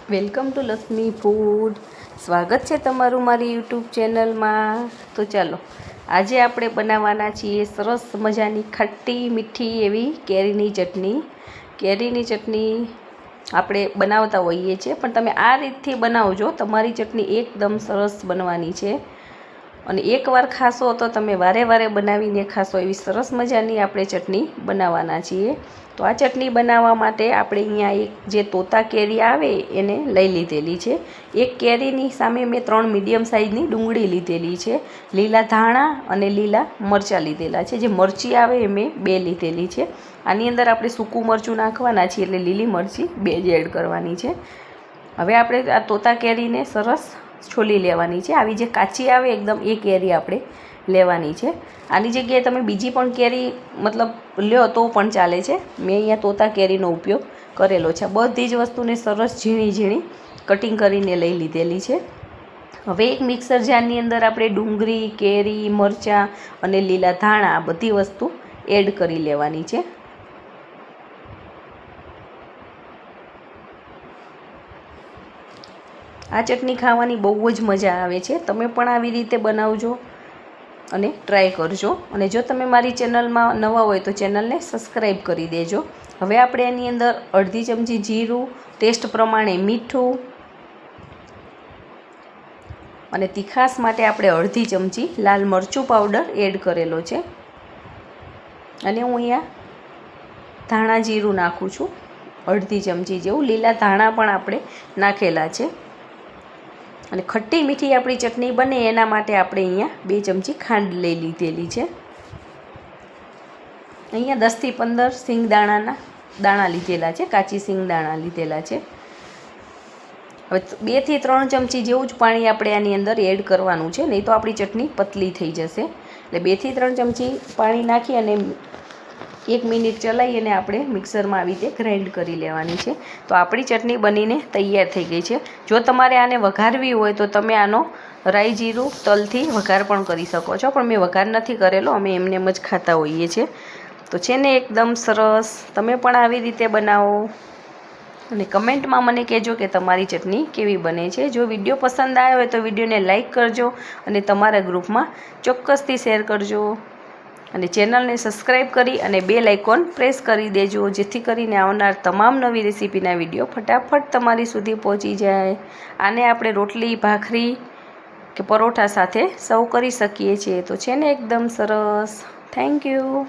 Welcome to Lakshmi food. સ્વાગત છે તમારું મારી યુટ્યુબ ચેનલમાં. તો ચાલો આજે આપણે બનાવવાના છીએ સરસ મજાની ખાટી મીઠી એવી કેરીની ચટણી. કેરીની ચટણી આપણે બનાવતા હોઈએ છીએ, પણ તમે આ રીતથી બનાવજો, તમારી ચટણી એકદમ સરસ બનવાની છે. અને એકવાર ખાશો તો તમે વારે વારે બનાવીને ખાશો એવી સરસ મજાની આપણે ચટણી બનાવવાના છીએ. તો આ ચટણી બનાવવા માટે આપણે અહીંયા એક જે તોતા કેરી આવે એને લઈ લીધેલી છે. એક કેરીની સામે મેં 3 મીડિયમ સાઇઝની ડુંગળી લીધેલી છે. લીલા ધાણા અને લીલા મરચાં લીધેલા છે. જે મરચી આવે એ મેં 2 લીધેલી છે. આની અંદર આપણે સૂકું મરચું નાખવાના છીએ, એટલે લીલી મરચી 2 જ એડ કરવાની છે. હવે આપણે આ તોતા કેરીને સરસ છોલી લેવાની છે. આવી જે કાચી આવે એકદમ એ કેરી આપણે લેવાની છે. આની જગ્યાએ તમે બીજી પણ કેરી લ્યો તો પણ ચાલે છે. મેં અહીંયા તોતા કેરીનો ઉપયોગ કરેલો છે. બધી જ વસ્તુને સરસ ઝીણી ઝીણી કટિંગ કરીને લઈ લીધેલી છે. હવે એક મિક્સર જારની અંદર આપણે ડુંગળી, કેરી, મરચાં અને લીલા ધાણા આ બધી વસ્તુ એડ કરી લેવાની છે. આ ચટણી ખાવાની બહુ જ મજા આવે છે. તમે પણ આવી રીતે બનાવજો અને ટ્રાય કરજો. અને જો તમે મારી ચેનલમાં નવા હોય તો ચેનલને સબસ્ક્રાઈબ કરી દેજો. હવે આપણે એની અંદર અડધી ચમચી જીરું, ટેસ્ટ પ્રમાણે મીઠું અને તીખાશ માટે આપણે અડધી ચમચી લાલ મરચું પાવડર એડ કરેલો છે. અને હું અહીંયા ધાણા જીરું નાખું છું, અડધી ચમચી જેવું. લીલા ધાણા પણ આપણે નાખેલા છે. અને ખટ્ટી મીઠી આપણી ચટણી બને એના માટે આપણે અહીંયા 2 ચમચી ખાંડ લઈ લીધેલી છે. અહીંયા 10 થી 15 સિંગદાણાના દાણા લીધેલા છે, કાચી સિંગદાણા લીધેલા છે. હવે 2 થી 3 ચમચી જેવું જ પાણી આપણે આની અંદર એડ કરવાનું છે, નહીં તો આપણી ચટણી પતલી થઈ જશે. એટલે 2 થી 3 ચમચી પાણી નાખી અને 1 મિનિટ ચલાવી અને આપણે મિક્સરમાં આવી રીતે ગ્રાઇન્ડ કરી લેવાની છે. તો આપણી ચટણી બનીને તૈયાર થઈ ગઈ છે. જો તમારે આને વઘારવી હોય તો તમે આનો રાઈ જીરું તલથી વઘાર પણ કરી શકો છો, પણ મેં વઘાર નથી કરેલો, અમે એમને એમ જ ખાતા હોઈએ છીએ. તો છે ને એકદમ સરસ. તમે પણ આવી રીતે બનાવો અને કમેન્ટમાં મને કહેજો કે તમારી ચટણી કેવી બને છે. જો વિડીયો પસંદ આવ્યો હોય તો વિડીયોને લાઇક કરજો અને તમારા ગ્રુપમાં ચોક્કસથી શેર કરજો. અને ચેનલને સબસ્ક્રાઈબ કરી અને બેલ આઇકોન પ્રેસ કરી દેજો, જેથી કરીને આવનાર તમામ નવી રેસીપીના વિડીયો ફટાફટ તમારી સુધી પહોંચી જાય. આને આપણે રોટલી, ભાખરી કે પરોઠા સાથે સર્વ કરી શકીએ છીએ. તો છે ને એકદમ સરસ. Thank you.